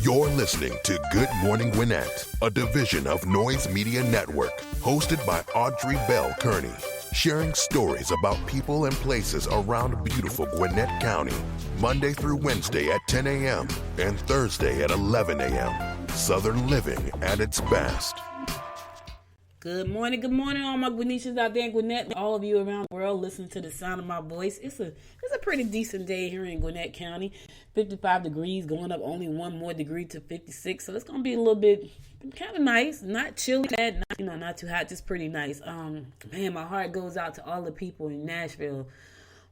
You're listening to Good Morning Gwinnett, a division of Noise Media Network, hosted by Audrey Bell Kearney, sharing stories about people and places around beautiful Gwinnett County, Monday through Wednesday at 10 a.m. and Thursday at 11 a.m. Southern living at its best. Good morning, all my Gwinnetians out there in Gwinnett, all of you around the world listening to the sound of my voice. It's a pretty decent day here in Gwinnett County. 55 degrees, going up only one more degree to 56. So it's gonna be a little bit kind of nice, not chilly, not too hot, just pretty nice. Man, my heart goes out to all the people in Nashville.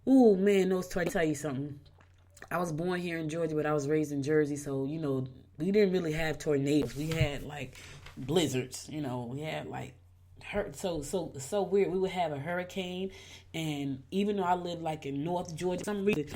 Ooh, man, those tornadoes. Tell you something. I was born here in Georgia, but I was raised in Jersey, so we didn't really have tornadoes. We had like blizzards, we had like so weird. We would have a hurricane, and even though I lived like in North Georgia, for some reason,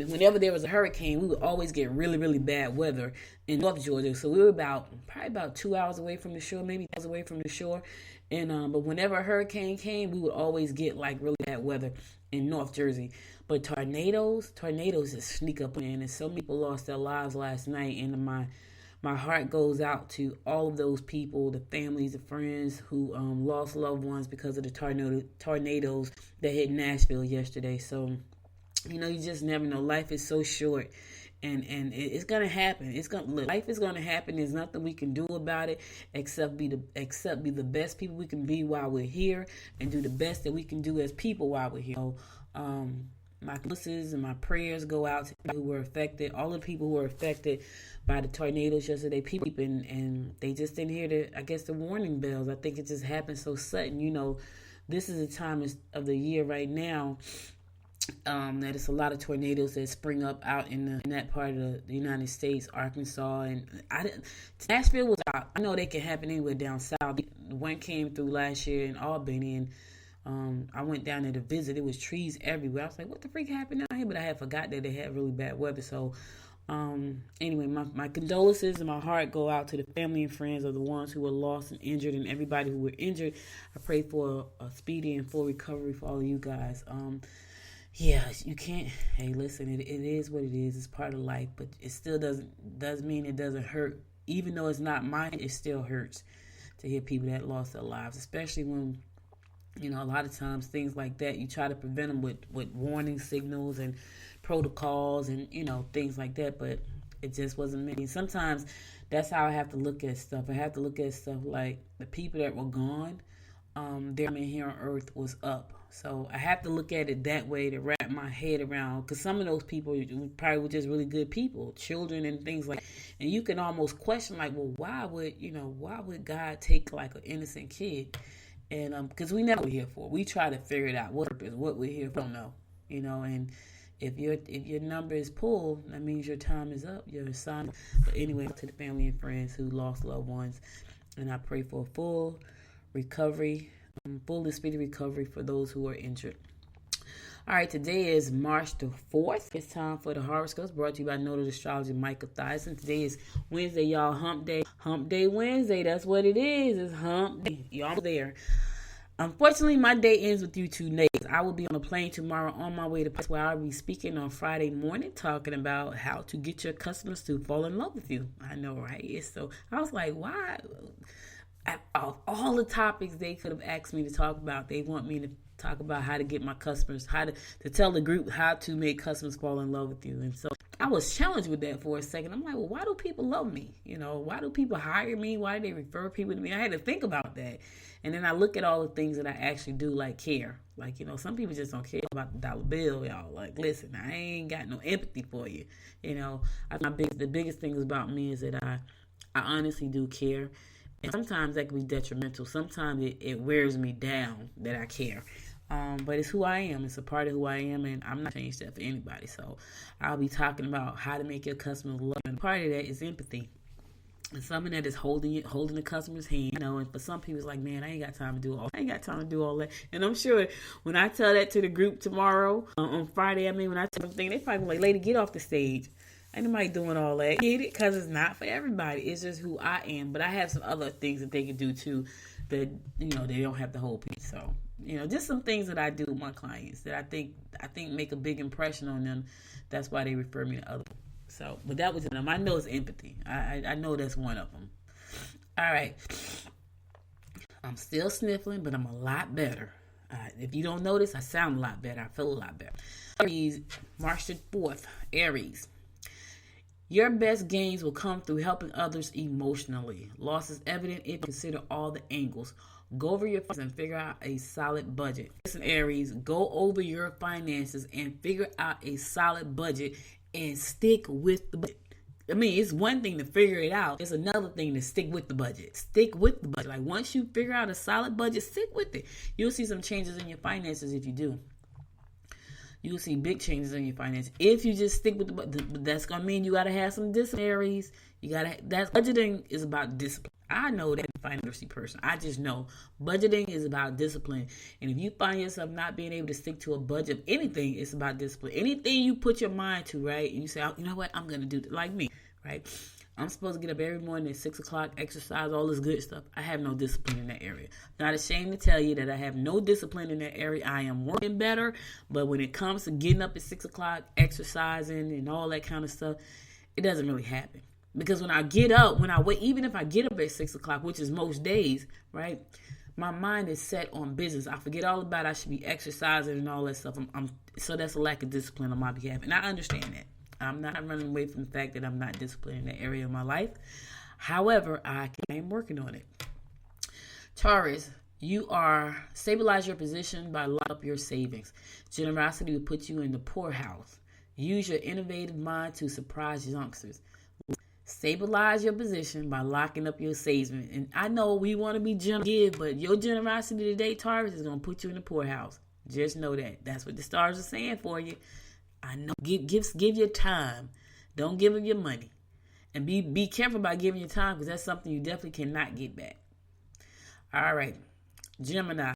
whenever there was a hurricane, we would always get really, really bad weather in North Georgia. So we were probably about 2 hours away from the shore, maybe hours away from the shore. And but whenever a hurricane came, we would always get like really bad weather in North Jersey. But tornadoes just sneak up in, and so many people lost their lives last night. And my heart goes out to all of those people, the families, the friends who lost loved ones because of the tornadoes that hit Nashville yesterday. So, you just never know. Life is so short, and it's gonna happen. Life is gonna happen. There's nothing we can do about it except be the best people we can be while we're here, and do the best that we can do as people while we're here. My condolences and my prayers go out to people who were affected, all the people who were affected by the tornadoes yesterday. People, and they just didn't hear the warning bells. I think it just happened so sudden. This is the time of the year right now that it's a lot of tornadoes that spring up out in that part of the United States, Arkansas, and Nashville was out. I know they can happen anywhere down south. One came through last year in Albany, and I went down there to visit. It was trees everywhere. I was like, what the freak happened down here? But I had forgot that they had really bad weather. So anyway, my condolences and my heart go out to the family and friends of the ones who were lost and injured, and everybody who were injured. I pray for a speedy and full recovery for all of you guys. Yeah, you can't. Hey, listen, it is what it is. It's part of life, but it still does mean it doesn't hurt. Even though it's not mine, it still hurts to hear people that lost their lives, especially when a lot of times things like that, you try to prevent them with warning signals and protocols and, things like that, but it just wasn't me. Sometimes that's how I have to look at stuff. I have to look at stuff like the people that were gone, their time here on earth was up. So I have to look at it that way to wrap my head around, because some of those people probably were just really good people, children and things like that. And you can almost question, like, well, why would God take like an innocent kid? And because we know what we're here for. We try to figure it out, what we're here for. Don't know, and if your number is pulled, that means your time is up, your assignment. But anyway, to the family and friends who lost loved ones, and I pray for a full recovery, full and speedy recovery for those who are injured. All right, today is March the 4th. It's time for the horoscopes, brought to you by Noted Astrologer Michael Thyssen. Today is Wednesday, y'all. Hump Day. Hump Day Wednesday. That's what it is. It's Hump Day. Y'all there. Unfortunately, my day ends with you two niggas. I will be on a plane tomorrow on my way to place where I'll be speaking on Friday morning, talking about how to get your customers to fall in love with you. I know, right? So I was like, why? Of all the topics they could have asked me to talk about, they want me to talk about how to get my customers, how to tell the group how to make customers fall in love with you. And so I was challenged with that for a second. I'm like, well, why do people love me? Why do people hire me? Why do they refer people to me? I had to think about that. And then I look at all the things that I actually do, like care. Like, some people just don't care about the dollar bill, y'all. Like, listen, I ain't got no empathy for you. The biggest thing about me is that I honestly do care. And sometimes that can be detrimental. Sometimes it wears me down that I care. But it's who I am. It's a part of who I am, and I'm not changing that for anybody. So I'll be talking about how to make your customers love. And part of that is empathy. And some of that is holding the customer's hand, and for some people it's like, man, I ain't got time to do all that. And I'm sure when I tell that to the group tomorrow, on Friday, when I tell them things, they probably like, lady, get off the stage. Ain't nobody doing all that. Get it? Because it's not for everybody. It's just who I am. But I have some other things that they can do too that, they don't have the whole piece. So, just some things that I do with my clients that I think make a big impression on them. That's why they refer me to others. So, but that was them. I know it's empathy. I know that's one of them. All right. I'm still sniffling, but I'm a lot better. If you don't notice, I sound a lot better. I feel a lot better. Aries, March the 4th. Aries. Your best gains will come through helping others emotionally. Loss is evident if you consider all the angles. Go over your finances and figure out a solid budget. Listen, Aries, go over your finances and figure out a solid budget and stick with the budget. I mean, it's one thing to figure it out. It's another thing to stick with the budget. Stick with the budget. Like, once you figure out a solid budget, stick with it. You'll see some changes in your finances if you do. You'll see big changes in your finances if you just stick with the budget. That's gonna mean you gotta have some discipline, Aries. Budgeting is about discipline. I know that I'm a financial person. I just know budgeting is about discipline. And if you find yourself not being able to stick to a budget of anything, it's about discipline. Anything you put your mind to, right? And you say, oh, you know what? I'm going to do that. Like me, right? I'm supposed to get up every morning at 6 o'clock, exercise, all this good stuff. I have no discipline in that area. Not ashamed to tell you that I have no discipline in that area. I am working better. But when it comes to getting up at 6 o'clock, exercising and all that kind of stuff, it doesn't really happen. Because when I get up, even if I get up at 6 o'clock, which is most days, right, my mind is set on business. I forget all about I should be exercising and all that stuff. So that's a lack of discipline on my behalf. And I understand that. I'm not running away from the fact that I'm not disciplined in that area of my life. However, I am working on it. Taurus, you are stabilize your position by locking up your savings. Generosity will put you in the poorhouse. Use your innovative mind to surprise youngsters. Stabilize your position by locking up your savings. And I know we want to be generous, but your generosity today, Taurus, is going to put you in the poorhouse. Just know that. That's what the stars are saying for you. I know. Give your time. Don't give them your money. And be careful about giving your time, because that's something you definitely cannot get back. All right. Gemini.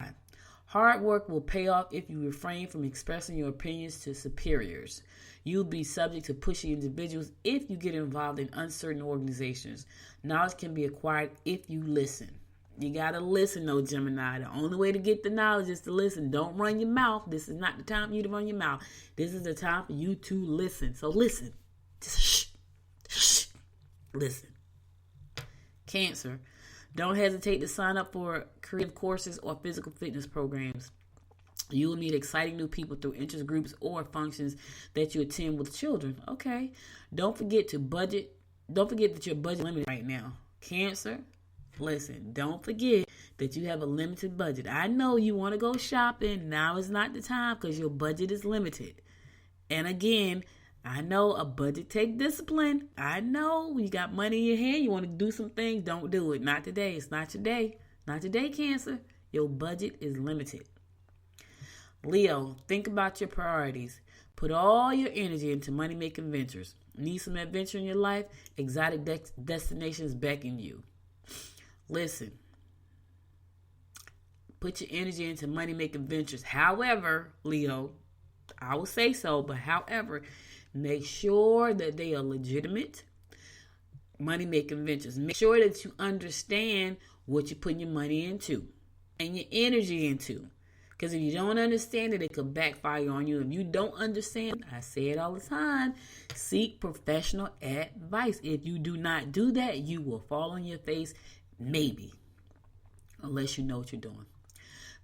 Hard work will pay off if you refrain from expressing your opinions to superiors. You'll be subject to pushy individuals if you get involved in uncertain organizations. Knowledge can be acquired if you listen. You got to listen, though, Gemini. The only way to get the knowledge is to listen. Don't run your mouth. This is not the time for you to run your mouth. This is the time for you to listen. So listen. Just shh. Listen. Cancer. Don't hesitate to sign up for creative courses or physical fitness programs. You will meet exciting new people through interest groups or functions that you attend with children. Okay. Don't forget to budget. Don't forget that your budget is limited right now. Cancer, listen, don't forget that you have a limited budget. I know you want to go shopping. Now is not the time because your budget is limited. And again, I know a budget takes discipline. I know you got money in your hand. You want to do some things. Don't do it. Not today. It's not your day. Not today, Cancer. Your budget is limited. Leo, think about your priorities. Put all your energy into money-making ventures. Need some adventure in your life? Exotic destinations beckon you. Listen, put your energy into money-making ventures. However, Leo, I will say so, but however, make sure that they are legitimate money-making ventures. Make sure that you understand what you're putting your money into and your energy into. Because if you don't understand it, it could backfire on you. If you don't understand, I say it all the time, seek professional advice. If you do not do that, you will fall on your face, maybe, unless you know what you're doing.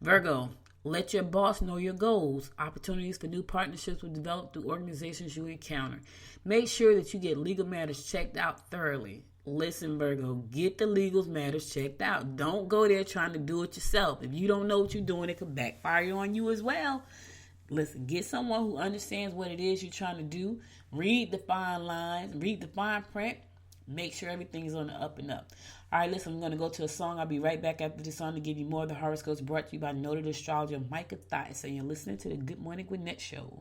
Virgo, let your boss know your goals. Opportunities for new partnerships will develop through organizations you encounter. Make sure that you get legal matters checked out thoroughly. Listen, Virgo, get the legal matters checked out. Don't go there trying to do it yourself. If you don't know what you're doing, it could backfire on you as well. Listen, get someone who understands what it is you're trying to do. Read the fine lines. Read the fine print. Make sure everything's on the up and up. All right, listen, I'm going to go to a song. I'll be right back after this song to give you more of the horoscopes brought to you by noted astrologer Micah Thias. And you're listening to the Good Morning Gwinnett Show.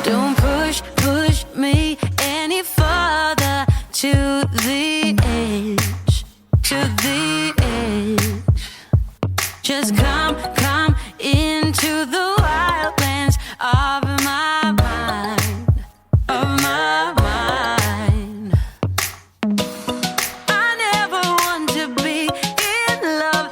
Don't push me any further to the edge, Just come into the wildlands of my mind, I never want to be in love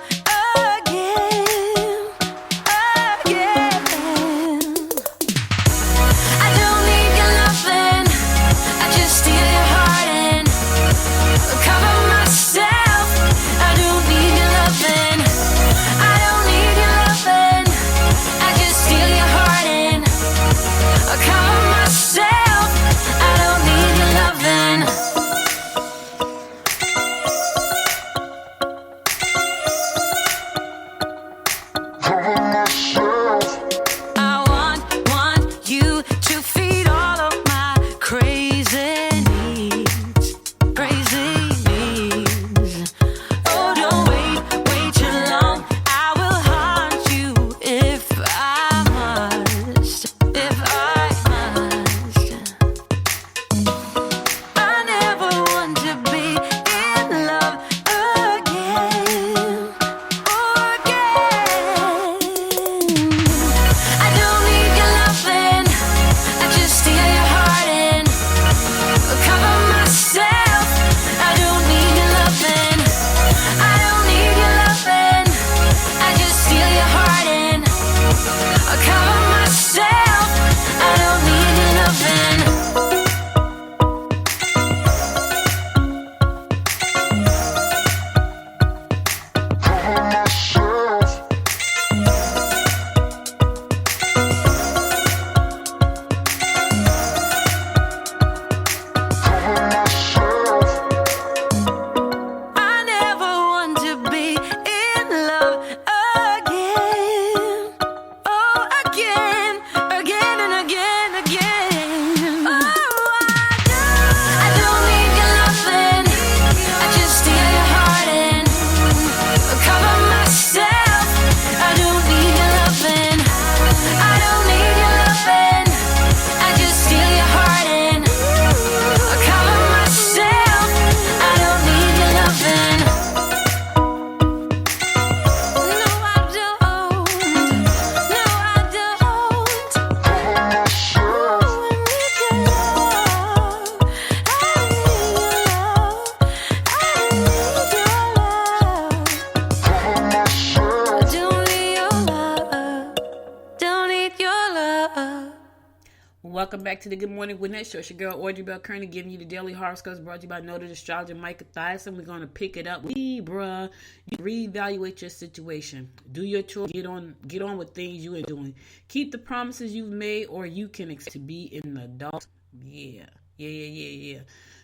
welcome back to the Good Morning Gwinnett Show. It's your girl Audrey Bell Kearney giving you the daily horoscopes brought to you by noted astrologer Micah Thyson. We're going to pick it up. Libra, you reevaluate your situation. Do your chores. Get on with things you are doing. Keep the promises you've made, or you can expect to be an adult. Yeah.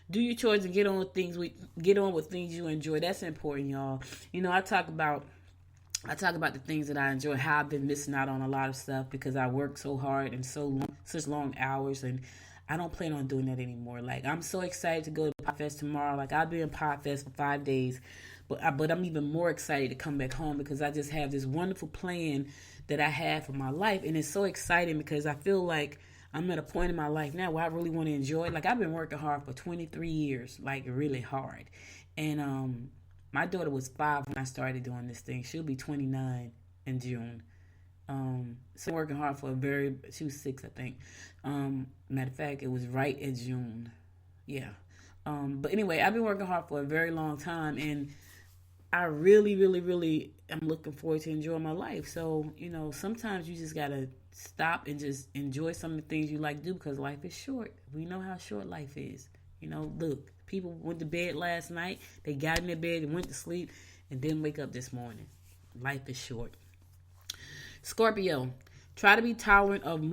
Do your chores and get on with things you enjoy. That's important, y'all. You know, I talk about the things that I enjoy, how I've been missing out on a lot of stuff because I work so hard and such long hours, and I don't plan on doing that anymore. Like, I'm so excited to go to Podfest tomorrow. Like, I'll be in Podfest for 5 days, but I'm even more excited to come back home because I just have this wonderful plan that I have for my life, and it's so exciting because I feel like I'm at a point in my life now where I really want to enjoy it. Like, I've been working hard for 23 years, like really hard, and my daughter was 5 when I started doing this thing. She'll be 29 in June. So working hard she was 6, I think. Matter of fact, it was right in June. Yeah. But anyway, I've been working hard for a very long time, and I really, really, really am looking forward to enjoying my life. So, you know, sometimes you just got to stop and just enjoy some of the things you like to do because life is short. We know how short life is. You know, look. People went to bed last night. They got in their bed and went to sleep and didn't wake up this morning. Life is short. Scorpio, try to be tolerant of the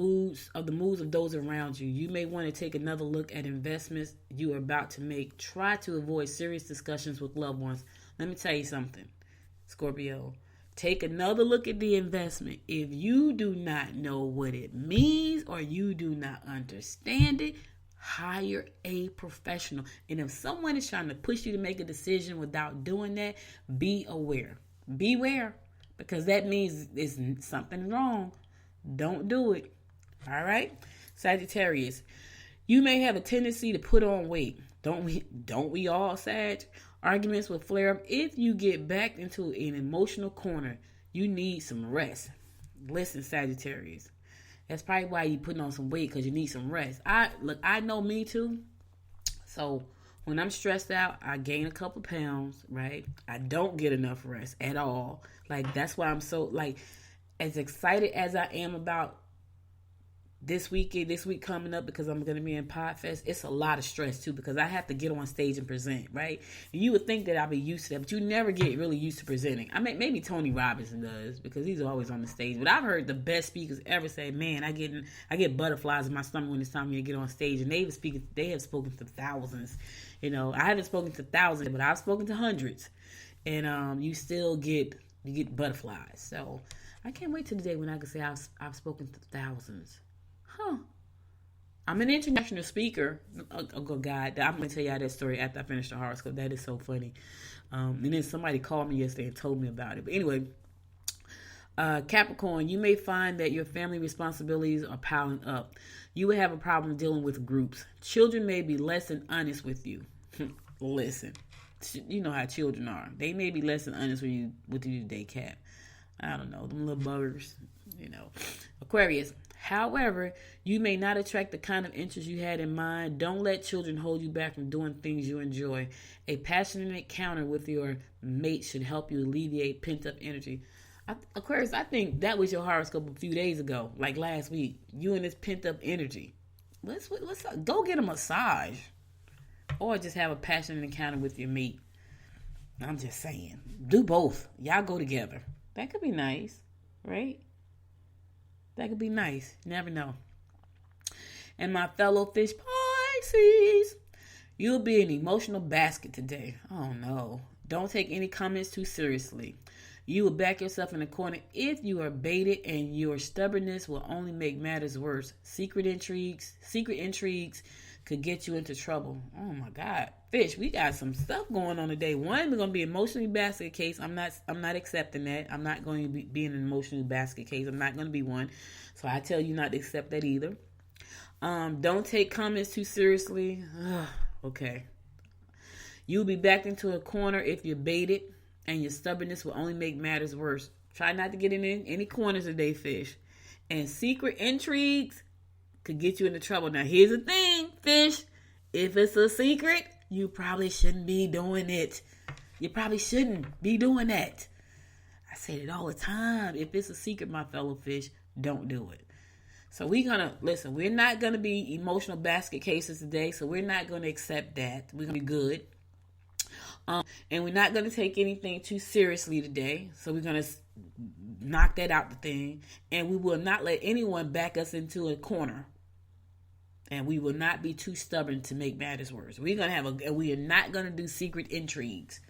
moods of those around you. You may want to take another look at investments you are about to make. Try to avoid serious discussions with loved ones. Let me tell you something, Scorpio. Take another look at the investment. If you do not know what it means or you do not understand it, hire a professional. And if someone is trying to push you to make a decision without doing that, be aware. Beware, because that means there's something wrong. Don't do it. All right? Sagittarius, you may have a tendency to put on weight. Don't we all, Sag? Arguments will flare up. If you get backed into an emotional corner, you need some rest. Listen, Sagittarius. That's probably why you're putting on some weight, because you need some rest. I know me too. So when I'm stressed out, I gain a couple pounds, right? I don't get enough rest at all. Like, that's why I'm so, like, as excited as I am about this week coming up, because I'm going to be in Podfest, it's a lot of stress too, because I have to get on stage and present, right? And you would think that I'll be used to that, but you never get really used to presenting. I mean, maybe Tony Robinson does, because he's always on the stage. But I've heard the best speakers ever say, man, I get butterflies in my stomach when it's time for me to get on stage. And they have spoken to thousands. You know, I haven't spoken to thousands, but I've spoken to hundreds. And you still get butterflies. So I can't wait till the day when I can say I've spoken to thousands. I'm an international speaker. Oh God, I'm going to tell y'all that story after I finish the horoscope. That is so funny. And then somebody called me yesterday and told me about it. But anyway, Capricorn, you may find that your family responsibilities are piling up. You will have a problem dealing with groups. Children may be less than honest with you. Listen, you know how children are. They may be less than honest with you today, Cap. I don't know, them little buggers, you know. Aquarius, however, you may not attract the kind of interest you had in mind. Don't let children hold you back from doing things you enjoy. A passionate encounter with your mate should help you alleviate pent-up energy. Aquarius, I think that was your horoscope a few days ago, like last week. You and this pent-up energy. Let's go get a massage. Or just have a passionate encounter with your mate. I'm just saying. Do both. Y'all go together. That could be nice, right? That could be nice. You never know. And my fellow fish Pisces, you'll be an emotional basket today. Oh no. Don't take any comments too seriously. You will back yourself in a corner if you are baited, and your stubbornness will only make matters worse. Secret intrigues could get you into trouble. Oh my God. Fish, we got some stuff going on today. One, we're going to be emotionally basket case. I'm not accepting that. I'm not going to be an emotional basket case. I'm not going to be one. So I tell you not to accept that either. Don't take comments too seriously. Okay. You'll be backed into a corner if you're baited, and your stubbornness will only make matters worse. Try not to get in any corners today, Fish. And secret intrigues could get you into trouble. Now, here's the thing, Fish. If it's a secret, you probably shouldn't be doing it. You probably shouldn't be doing that. I say it all the time. If it's a secret, my fellow fish, don't do it. So we're not gonna be emotional basket cases today. So we're not gonna accept that. We're gonna be good. And we're not gonna take anything too seriously today. So we're gonna knock that out the thing. And we will not let anyone back us into a corner. And we will not be too stubborn to make matters worse. We are not gonna do secret intrigues.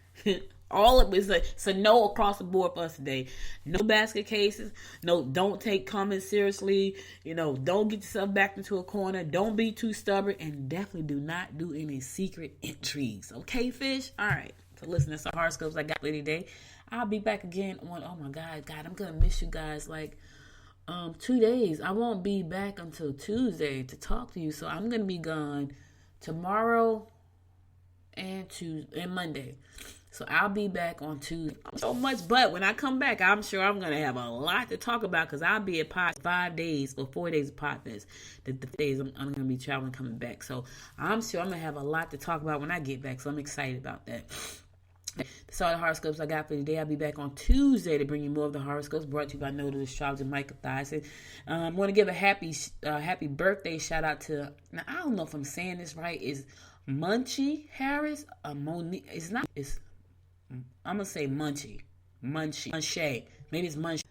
All of it's a no across the board for us today. No basket cases. No, don't take comments seriously. Don't get yourself back into a corner. Don't be too stubborn, and definitely do not do any secret intrigues. Okay, fish? All right. So listen, that's the horoscopes I got for today. I'll be back again on. Oh my God, I'm gonna miss you guys. 2 days. I won't be back until Tuesday to talk to you. So I'm gonna be gone tomorrow and Monday. So I'll be back on Tuesday. So much, but when I come back, I'm sure I'm going to have a lot to talk about because I'll be at 5 days or 4 days of Podfest. The days I'm going to be traveling coming back. So I'm sure I'm going to have a lot to talk about when I get back. So I'm excited about that. That's all the horoscopes I got for today. I'll be back on Tuesday to bring you more of the horoscopes brought to you by Noted Astrologer Michael Thyssen. I want to give a happy birthday shout out to, now I don't know if I'm saying this right, is Munchie Harris? Monique? It's not, I'm going to say Munchie. Maybe it's Munchie.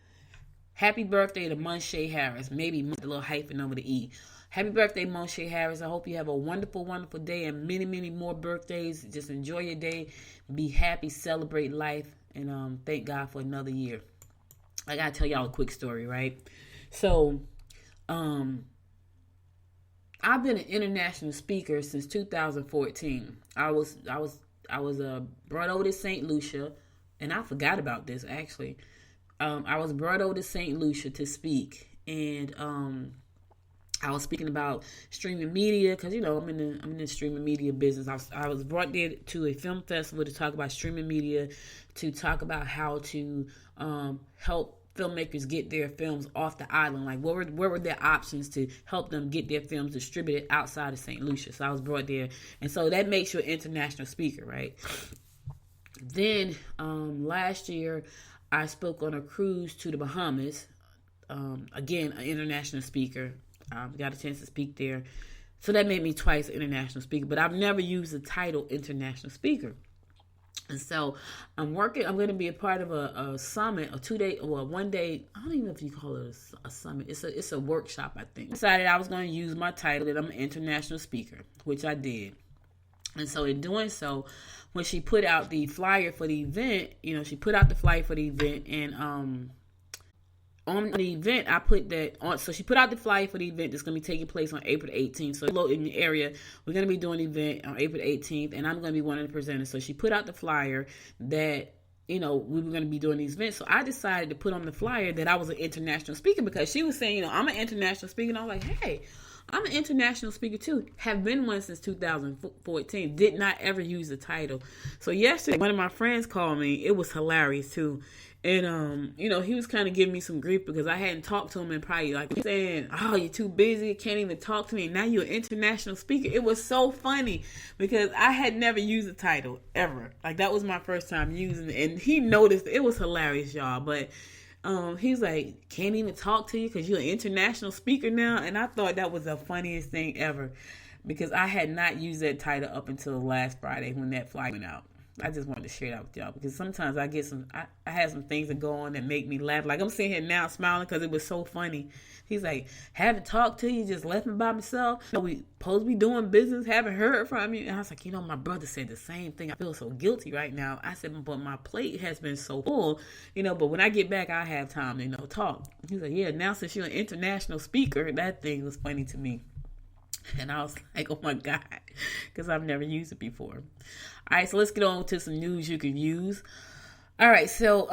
Happy birthday to Munchie Harris. Maybe a little hyphen over the E. Happy birthday, Munchie Harris. I hope you have a wonderful, wonderful day and many, many more birthdays. Just enjoy your day. Be happy, celebrate life, and thank God for another year. I got to tell y'all a quick story, right? So, I've been an international speaker since 2014. I was brought over to St. Lucia, and I forgot about this actually. I was brought over to St. Lucia to speak, and I was speaking about streaming media because I'm in the streaming media business. I was brought there to a film festival to talk about streaming media, to talk about how to help filmmakers get their films off the island. Like what were their options to help them get their films distributed outside of St. Lucia. So I was brought there, and so that makes you an international speaker, right? Then last year I spoke on a cruise to the Bahamas. Again, an international speaker. Got a chance to speak there, so that made me twice an international speaker. But I've never used the title international speaker. And so I'm going to be a part of a summit, a 2-day or a 1-day. I don't even know if you call it a summit. It's a workshop, I think. I decided I was going to use my title that I'm an international speaker, which I did. And so in doing so, when she put out the flyer for the event, and on the event, I put that on. So she put out the flyer for the event that's going to be taking place on April 18th. So in the area, we're going to be doing the event on April 18th, and I'm going to be one of the presenters. So she put out the flyer that, we were going to be doing these events. So I decided to put on the flyer that I was an international speaker because she was saying, I'm an international speaker. And I was like, hey, I'm an international speaker too. Have been one since 2014. Did not ever use the title. So yesterday, one of my friends called me. It was hilarious too. And, he was kind of giving me some grief because I hadn't talked to him in probably saying, oh, you're too busy. Can't even talk to me. Now you're an international speaker. It was so funny because I had never used the title ever. That was my first time using it. And he noticed. It was hilarious, y'all. But he's like, can't even talk to you because you're an international speaker now. And I thought that was the funniest thing ever because I had not used that title up until last Friday when that flyer went out. I just wanted to share that with y'all because sometimes I have some things that go on that make me laugh. I'm sitting here now smiling because it was so funny. He's like, haven't talked to you, just left me by myself. We supposed to be doing business, haven't heard from you. And I was like, my brother said the same thing. I feel so guilty right now. I said, but my plate has been so full, but when I get back, I have time to, talk. He's like, yeah, now since you're an international speaker, that thing was funny to me. And I was like, oh my God, because I've never used it before. All right, so let's get on to some news you can use. All right, so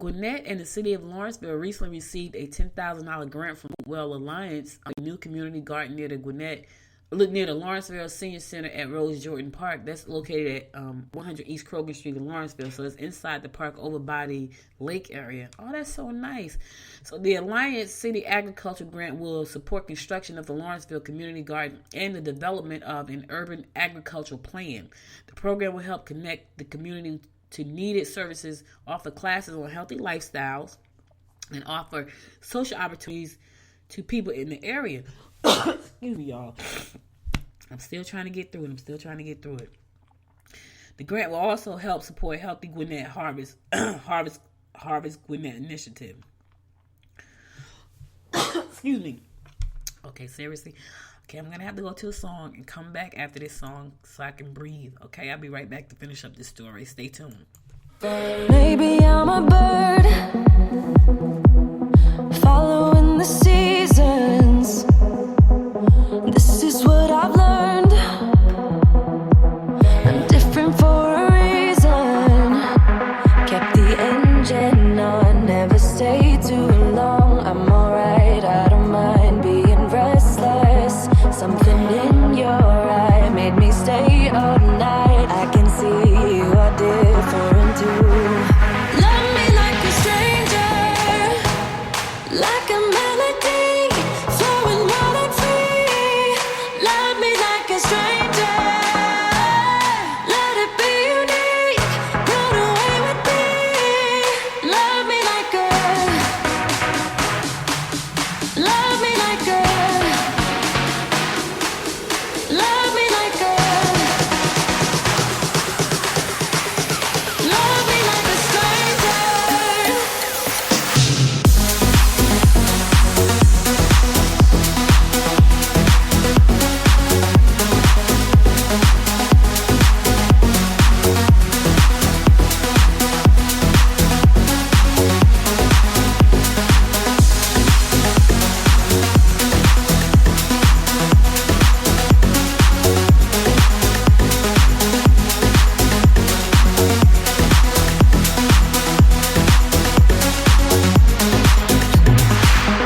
Gwinnett and the city of Lawrenceville recently received a $10,000 grant from Well Alliance, a new community garden near the Lawrenceville Senior Center at Rose Jordan Park. That's located at 100 East Kroger Street in Lawrenceville. So it's inside the park over by the lake area. Oh, that's so nice. So the Alliance City Agriculture Grant will support construction of the Lawrenceville Community Garden and the development of an urban agricultural plan. The program will help connect the community to needed services, offer classes on healthy lifestyles, and offer social opportunities to people in the area. Excuse me, y'all. I'm still trying to get through it. The grant will also help support Healthy Gwinnett Harvest Gwinnett initiative. Excuse me. Okay, seriously. Okay, I'm going to have to go to a song and come back after this song so I can breathe. Okay, I'll be right back to finish up this story. Stay tuned. Maybe I'm a bird following the seasons. This is what I've learned. I'm different for a reason. Kept the engine on, never stay too long. I'm alright, I don't mind being restless. Something in your eye made me stay all night. I can see you are different too. Love me like a stranger, like a melody, flowing wild and free. Love me like a stranger, let it be unique, run away with me. Love me like a, love me like a, love me like a, love me like a stranger.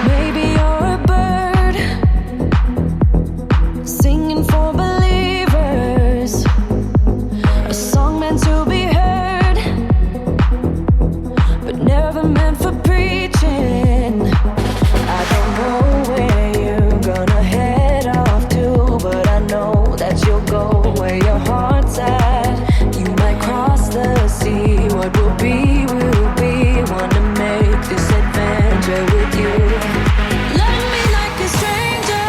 Maybe you're a bird singing for believers, a song meant to be heard, but never meant for preaching. I don't know where you're gonna head off to, but I know that you'll go where your heart's at. You might cross the sea, what will be, will be. Wanna make this adventure with you. Love me like a stranger,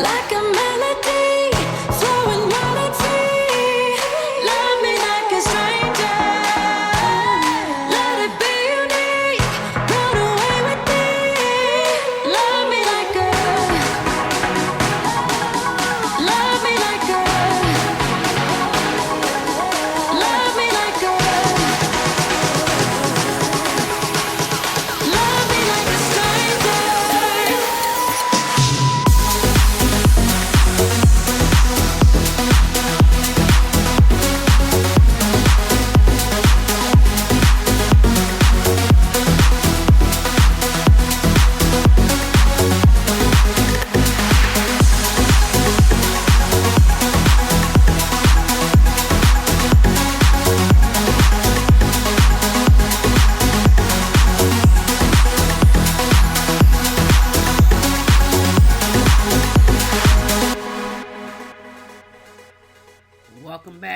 like a melody, flowing wild and free. Love me like a stranger, let it be unique, run away with me. Love me like a, love me like a, love me like a, love me like a stranger.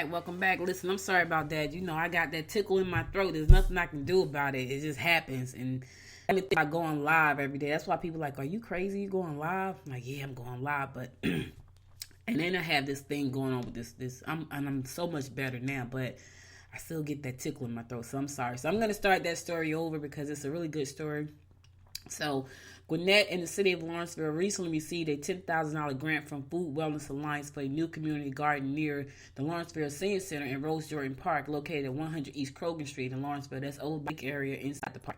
Welcome back. Listen, I'm sorry about that. You know, I got that tickle in my throat. There's nothing I can do about it. It just happens. And I think about going live every day. That's why people are like, are you crazy? You going live? I'm like, yeah, I'm going live. But and then I have this thing going on with this. I'm so much better now, but I still get that tickle in my throat. So I'm sorry. So I'm going to start that story over because it's a really good story. So Gwinnett and the city of Lawrenceville recently received a $10,000 grant from Food Wellness Alliance for a new community garden near the Lawrenceville Senior Center in Rose Jordan Park, located at 100 East Krogan Street in Lawrenceville. That's Old Bank area inside the park.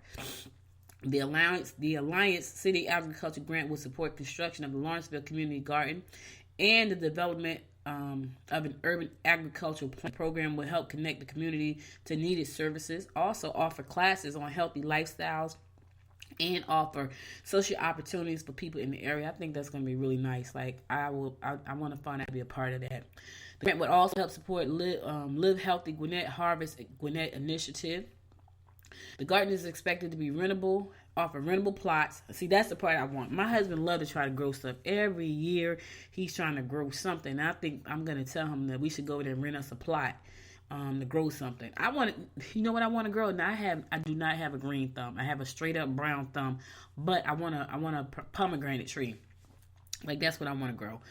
The Alliance City Agriculture Grant will support construction of the Lawrenceville Community Garden, and the development of an urban agricultural program will help connect the community to needed services. Also offer classes on healthy lifestyles and offer social opportunities for people in the area. I think that's going to be really nice. Like I want to find out to be a part of that. The grant would also help support Live Healthy Gwinnett Harvest Gwinnett initiative. The garden is expected to be rentable, offer rentable plots. See, that's the part I want. My husband loves to try to grow stuff. Every year he's trying to grow something. I think I'm going to tell him that we should go there and rent us a plot. to grow something. You know what I want to grow? Now I do not have a green thumb. I have a straight up brown thumb, but I want a pomegranate tree. Like, that's what I want to grow.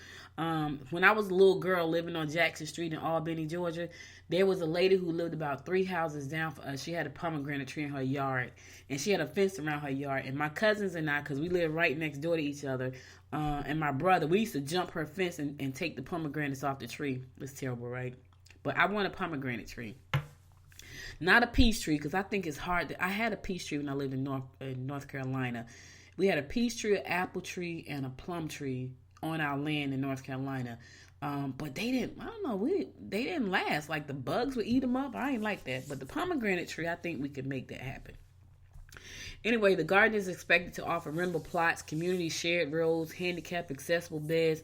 When I was a little girl living on Jackson Street in Albany, Georgia, there was a lady who lived about 3 houses down from us. She had a pomegranate tree in her yard, and she had a fence around her yard. And my cousins and I, because we lived right next door to each other, and my brother, we used to jump her fence and take the pomegranates off the tree. It's terrible, right? But I want a pomegranate tree. Not a peach tree, because I think it's hard. I had a peach tree when I lived in North Carolina. We had a peach tree, an apple tree, and a plum tree on our land in North Carolina. But they didn't, I don't know, they didn't last. Like, the bugs would eat them up. I ain't like that. But the pomegranate tree, I think we could make that happen. Anyway, the garden is expected to offer rentable plots, community shared roads, handicap accessible beds,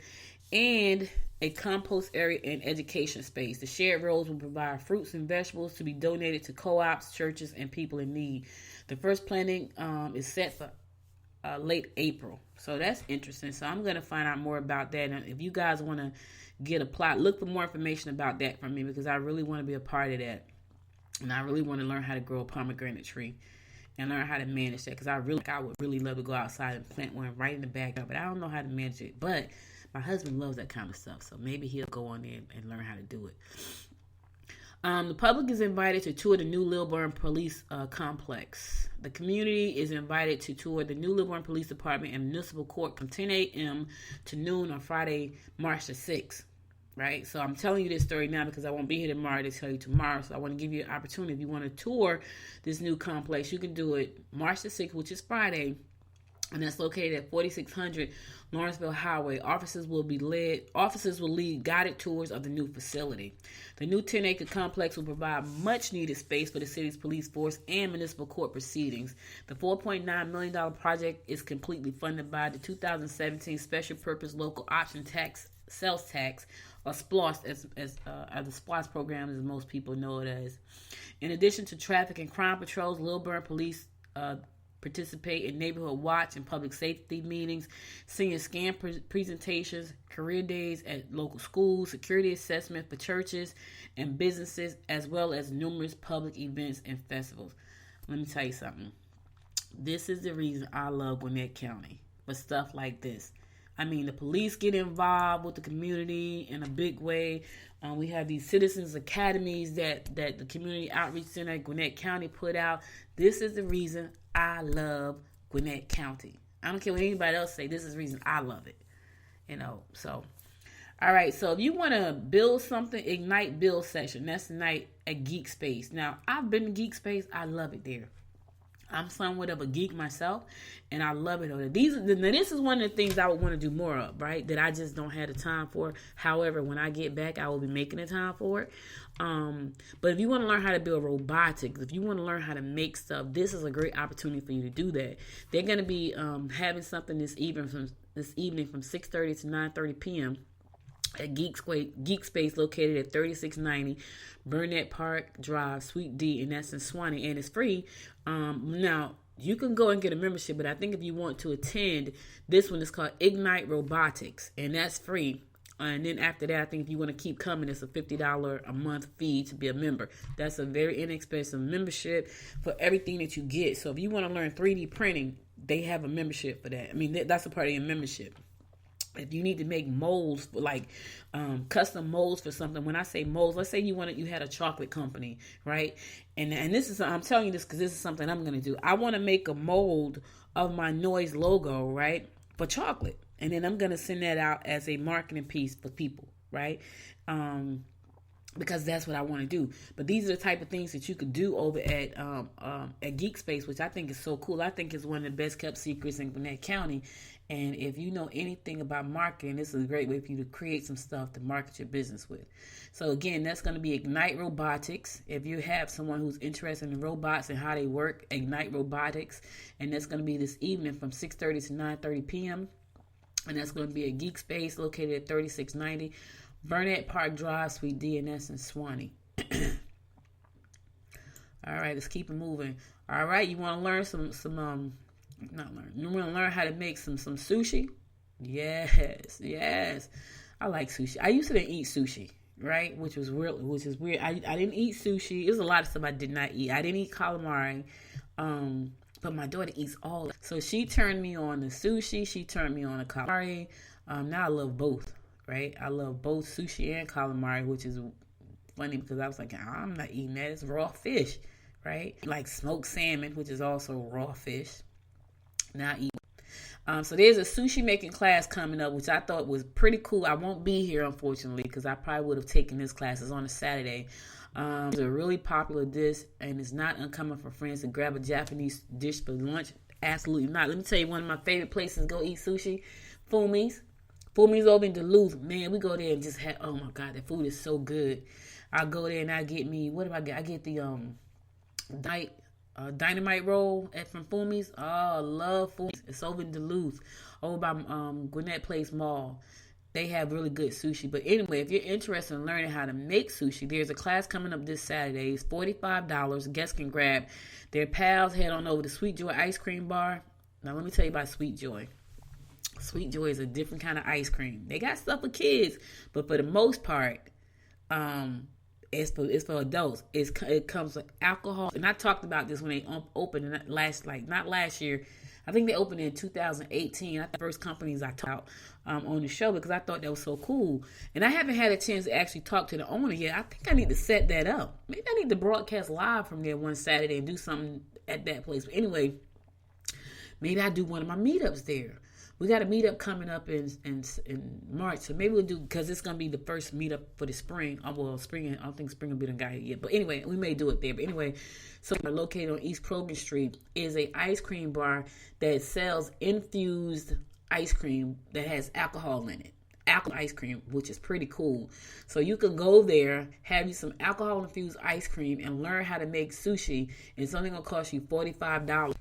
and a compost area and education space. The shared roads will provide fruits and vegetables to be donated to co-ops, churches, and people in need. The first planting is set for late April. So that's interesting. So I'm going to find out more about that. And if you guys want to get a plot, look for more information about that from me, because I really want to be a part of that. And I really want to learn how to grow a pomegranate tree and learn how to manage that, because I would really love to go outside and plant one right in the backyard, but I don't know how to manage it. But my husband loves that kind of stuff, so maybe he'll go on there and learn how to do it. The public is invited to tour the new Lilburn Police Complex. The community is invited to tour the new Lilburn Police Department and Municipal Court from 10 a.m. to noon on Friday, March the 6th. Right? So I'm telling you this story now because I won't be here tomorrow to tell you tomorrow. So I want to give you an opportunity. If you want to tour this new complex, you can do it March the 6th, which is Friday. And that's located at 4600 Lawrenceville Highway. Officers will lead guided tours of the new facility. The new 10-acre complex will provide much-needed space for the city's police force and municipal court proceedings. The $4.9 million project is completely funded by the 2017 Special Purpose Local Option Tax, Sales Tax, or SPLOST, as the SPLOST program, as most people know it as. In addition to traffic and crime patrols, Lilburn Police participate in neighborhood watch and public safety meetings, senior scan presentations, career days at local schools, security assessment for churches and businesses, as well as numerous public events and festivals. Let me tell you something. This is the reason I love Gwinnett County, for stuff like this. I mean, the police get involved with the community in a big way. We have these citizens academies that the Community Outreach Center at Gwinnett County put out. This is the reason I love Gwinnett County. I don't care what anybody else say. This is the reason I love it. So. All right, so if you want to build something, Ignite Build session. That's tonight at Geek Space. Now, I've been to Geek Space. I love it there. I'm somewhat of a geek myself, and I love it. This is one of the things I would want to do more of, right? That I just don't have the time for. However, when I get back, I will be making the time for it. But if you want to learn how to build robotics, if you want to learn how to make stuff, this is a great opportunity for you to do that. They're going to be having something this evening from 6:30 to 9:30 p.m. at Geek Space, located at 3690 Burnett Park Drive, Suite D, and that's in Swanee, and it's free. Now, you can go and get a membership, but I think if you want to attend, this one is called Ignite Robotics, and that's free. And then after that, I think if you want to keep coming, it's a $50 a month fee to be a member. That's a very inexpensive membership for everything that you get. So if you want to learn 3D printing, they have a membership for that. I mean, that's a part of your membership. If you need to make molds, like custom molds for something. When I say molds, let's say you had a chocolate company, right? And this is, I'm telling you this because this is something I'm going to do. I want to make a mold of my Noise logo, right, for chocolate. And then I'm going to send that out as a marketing piece for people, right? Because that's what I want to do. But these are the type of things that you could do over at Geek Space, which I think is so cool. I think it's one of the best kept secrets in Gwinnett County. And if you know anything about marketing, this is a great way for you to create some stuff to market your business with. So again, that's going to be Ignite Robotics. If you have someone who's interested in robots and how they work, Ignite Robotics. And that's going to be this evening from 6:30 to 9:30 p.m. And that's going to be a Geek Space located at 3690 Burnett Park Drive, Suite D, and that's in Swanee. All right, let's keep it moving. All right, you want to learn you want to learn how to make some sushi? Yes. I like sushi. I used to eat sushi. right? Which is weird. I didn't eat sushi. It was a lot of stuff I did not eat. I didn't eat calamari. But my daughter eats all. So she turned me on the sushi. She turned me on the calamari. Now I love both, right? I love both sushi and calamari, which is funny because I was like, I'm not eating that. It's raw fish, right? Like smoked salmon, which is also raw fish. Now I eat. So there's a sushi making class coming up, which I thought was pretty cool. I won't be here, unfortunately, because I probably would have taken this class. It's on a Saturday. It's a really popular dish, and it's not uncommon for friends to grab a Japanese dish for lunch. Absolutely not. Let me tell you, one of my favorite places to go eat sushi, Fumi's. Fumi's over in Duluth. Man, we go there and just have, oh my God, that food is so good. I go there and I get me, what do I get? I get the dynamite roll from Fumi's. Oh, I love Fumi's. It's over in Duluth, over by Gwinnett Place Mall. They have really good sushi. But anyway, if you're interested in learning how to make sushi, there's a class coming up this Saturday. It's $45. Guests can grab their pals. Head on over to Sweet Joy Ice Cream Bar. Now, let me tell you about Sweet Joy. Sweet Joy is a different kind of ice cream. They got stuff for kids, but for the most part, it's for adults. It comes with alcohol. And I talked about this when they opened not last year. I think they opened in 2018. That's the first companies I talked on the show because I thought that was so cool. And I haven't had a chance to actually talk to the owner yet. I think I need to set that up. Maybe I need to broadcast live from there one Saturday and do something at that place. But anyway, maybe I do one of my meetups there. We got a meetup coming up in March, so maybe we'll do, because it's going to be the first meetup for the spring. Spring, I don't think spring will be the guy yet. But anyway, we may do it there. But anyway, so we're located on East Krogan Street is a ice cream bar that sells infused ice cream that has alcohol in it. Alcohol ice cream, which is pretty cool. So you can go there, have you some alcohol-infused ice cream, and learn how to make sushi. It's only going to cost you $45.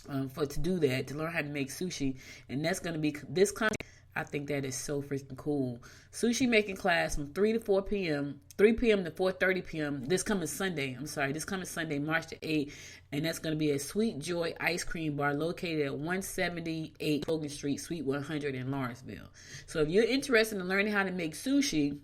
To do that, to learn how to make sushi, and that's going to be this coming. I think that is so freaking cool. Sushi making class from 3 to 4 p.m., 3 p.m. to 4:30 p.m. This coming Sunday, March the 8th, and that's going to be at Sweet Joy Ice Cream Bar located at 178 Logan Street, Suite 100 in Lawrenceville. So if you're interested in learning how to make sushi,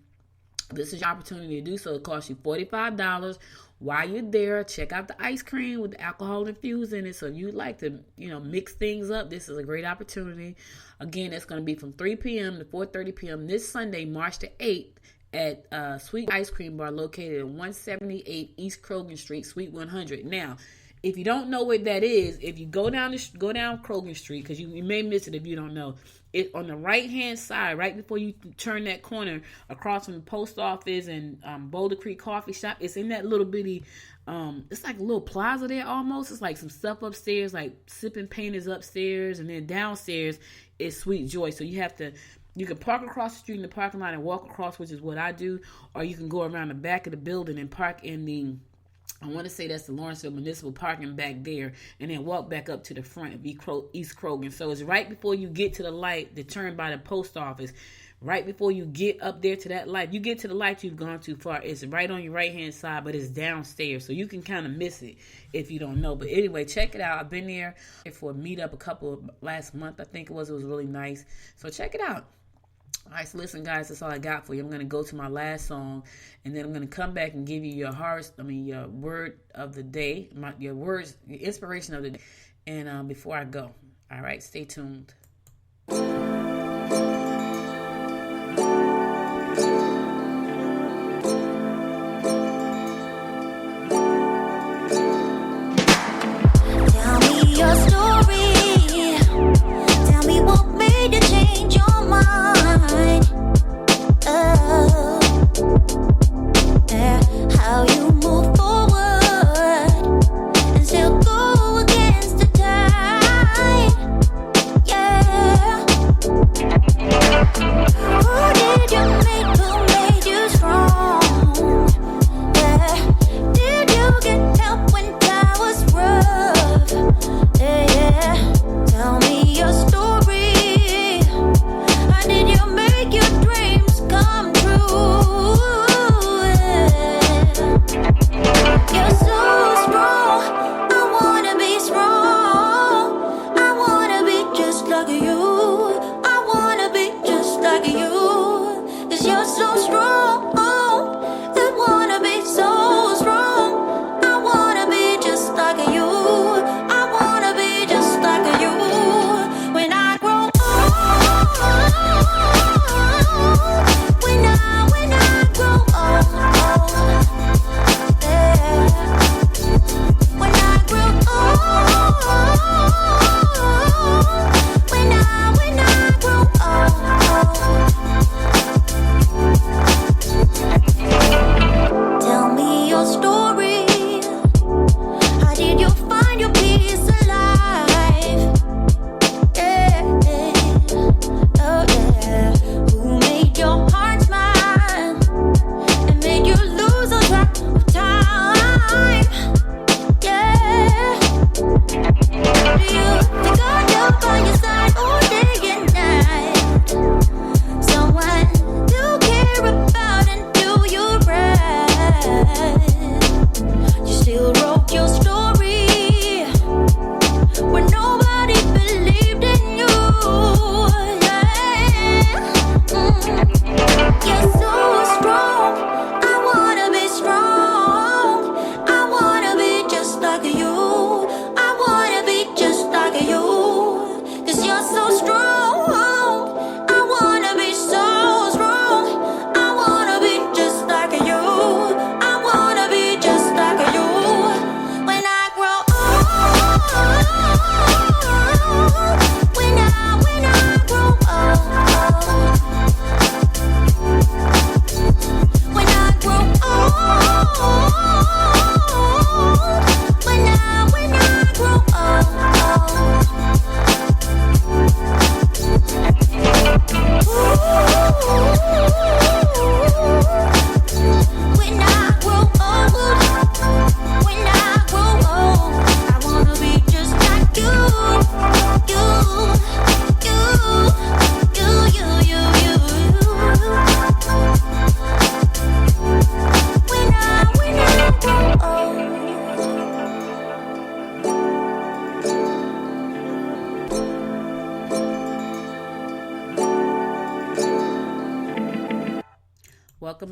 this is your opportunity to do so. It costs you $45. While you're there, check out the ice cream with the alcohol infused in it. So if you'd like to, mix things up, this is a great opportunity. Again, it's going to be from 3 p.m. to 4:30 p.m. this Sunday, March the 8th, at Sweet Ice Cream Bar located at 178 East Krogan Street, Suite 100. Now, if you don't know what that is, if you go down Krogan Street, because you may miss it if you don't know, it on the right-hand side, right before you turn that corner across from the post office and Boulder Creek Coffee Shop, it's in that little bitty, it's like a little plaza there almost. It's like some stuff upstairs, like Sipping Paint is upstairs, and then downstairs is Sweet Joy. So you can park across the street in the parking lot and walk across, which is what I do, or you can go around the back of the building and park in the, I want to say that's the Lawrenceville Municipal Parking back there, and then walk back up to the front of East Krogan. So it's right before you get to the light, the turn by the post office. Right before you get up there to that light, you get to the light, you've gone too far. It's right on your right-hand side, but it's downstairs, so you can kind of miss it if you don't know. But anyway, check it out. I've been there for a meetup last month, I think it was. It was really nice. So check it out. All right, so listen, guys, that's all I got for you. I'm going to go to my last song, and then I'm going to come back and give you your word of the day, your inspiration of the day, and before I go. All right, stay tuned. Tell me your story. Tell me what made you change your mind. How you move forward and still go against the tide. Yeah.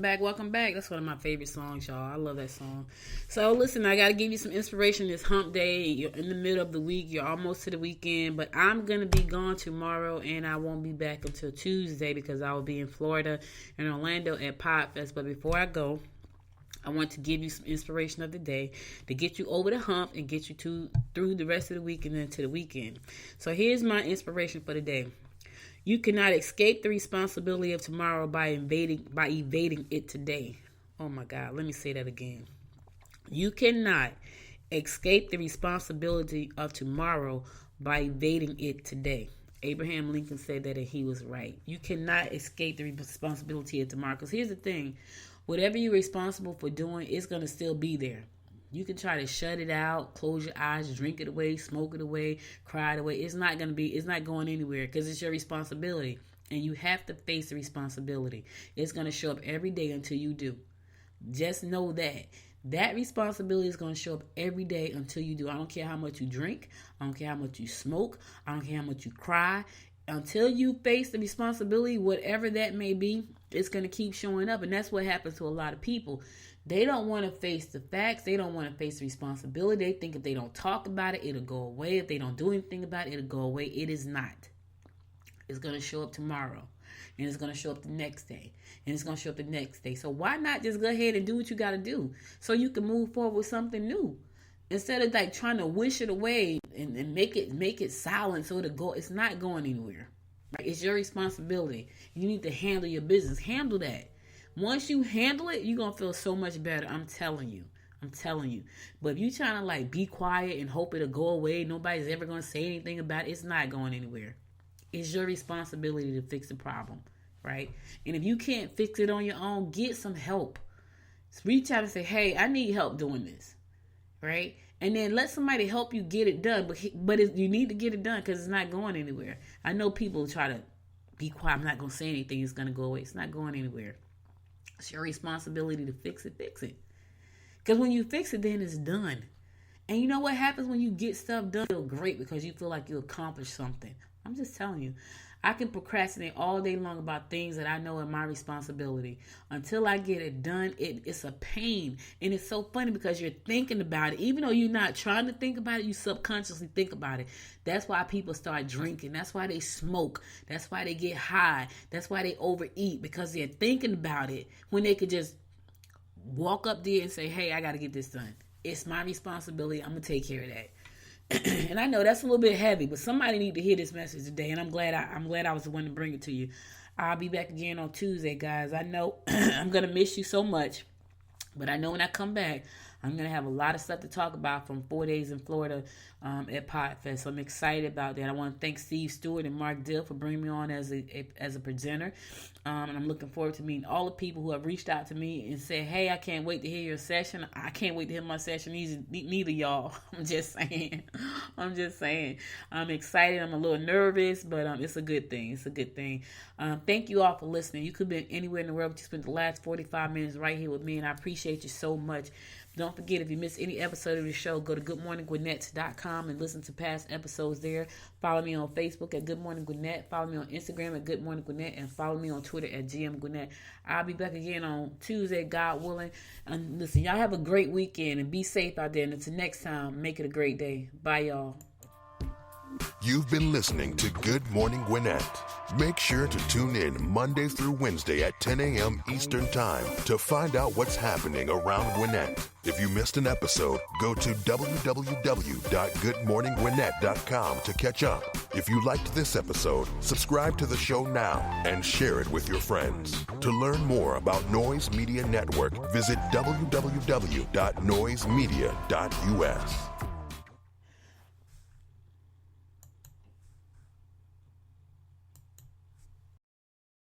Welcome back. That's one of my favorite songs, y'all. I love that song. So listen, I got to give you some inspiration this hump day. You're in the middle of the week. You're almost to the weekend, but I'm going to be gone tomorrow, and I won't be back until Tuesday because I will be in Florida and Orlando at Podfest. But before I go, I want to give you some inspiration of the day to get you over the hump and get you through the rest of the week and then to the weekend. So here's my inspiration for the day. You cannot escape the responsibility of tomorrow by evading it today. Oh my God, let me say that again. You cannot escape the responsibility of tomorrow by evading it today. Abraham Lincoln said that and he was right. You cannot escape the responsibility of tomorrow. Because here's the thing. Whatever you're responsible for doing, it's going to still be there. You can try to shut it out, close your eyes, drink it away, smoke it away, cry it away. It's not going anywhere because it's your responsibility. And you have to face the responsibility. It's going to show up every day until you do. Just know that. That responsibility is going to show up every day until you do. I don't care how much you drink. I don't care how much you smoke. I don't care how much you cry. Until you face the responsibility, whatever that may be, it's going to keep showing up. And that's what happens to a lot of people. They don't want to face the facts. They don't want to face the responsibility. They think if they don't talk about it, it'll go away. If they don't do anything about it, it'll go away. It is not. It's going to show up tomorrow. And it's going to show up the next day. And it's going to show up the next day. So why not just go ahead and do what you got to do so you can move forward with something new? Instead of like trying to wish it away and make it silent so it'll go. It's not going anywhere. Right? It's your responsibility. You need to handle your business. Handle that. Once you handle it, you're going to feel so much better. I'm telling you. But if you trying to like be quiet and hope it'll go away, nobody's ever going to say anything about it, it's not going anywhere. It's your responsibility to fix the problem, right? And if you can't fix it on your own, get some help. Reach out and say, hey, I need help doing this, right? And then let somebody help you get it done. But you need to get it done because it's not going anywhere. I know people try to be quiet. I'm not going to say anything. It's going to go away. It's not going anywhere. It's your responsibility to fix it. Because when you fix it, then it's done. And you know what happens when you get stuff done? You feel great because you feel like you accomplished something. I'm just telling you. I can procrastinate all day long about things that I know are my responsibility. Until I get it done, it's a pain. And it's so funny because you're thinking about it. Even though you're not trying to think about it, you subconsciously think about it. That's why people start drinking. That's why they smoke. That's why they get high. That's why they overeat. Because they're thinking about it when they could just walk up there and say, hey, I got to get this done. It's my responsibility. I'm going to take care of that. And I know that's a little bit heavy, but somebody need to hear this message today, and I'm glad I was the one to bring it to you. I'll be back again on Tuesday, guys. I know I'm gonna miss you so much, but I know when I come back, I'm going to have a lot of stuff to talk about from 4 days in Florida at Podfest. So I'm excited about that. I want to thank Steve Stewart and Mark Dill for bringing me on as a presenter. And I'm looking forward to meeting all the people who have reached out to me and said, hey, I can't wait to hear your session. I can't wait to hear my session. Neither y'all. I'm just saying. I'm excited. I'm a little nervous, but it's a good thing. Thank you all for listening. You could have been anywhere in the world, but you spent the last 45 minutes right here with me, and I appreciate you so much. Don't forget, if you miss any episode of the show, go to goodmorninggwinnett.com and listen to past episodes there. Follow me on Facebook at Good Morning Gwinnett. Follow me on Instagram at Good Morning Gwinnett. And follow me on Twitter at GM Gwinnett. I'll be back again on Tuesday, God willing. And listen, y'all have a great weekend and be safe out there. And until next time, make it a great day. Bye, y'all. You've been listening to Good Morning Gwinnett. Make sure to tune in Monday through Wednesday at 10 a.m. Eastern Time to find out what's happening around Gwinnett. If you missed an episode, go to www.goodmorninggwinnett.com to catch up. If you liked this episode, subscribe to the show now and share it with your friends. To learn more about Noise Media Network, visit www.noisemedia.us.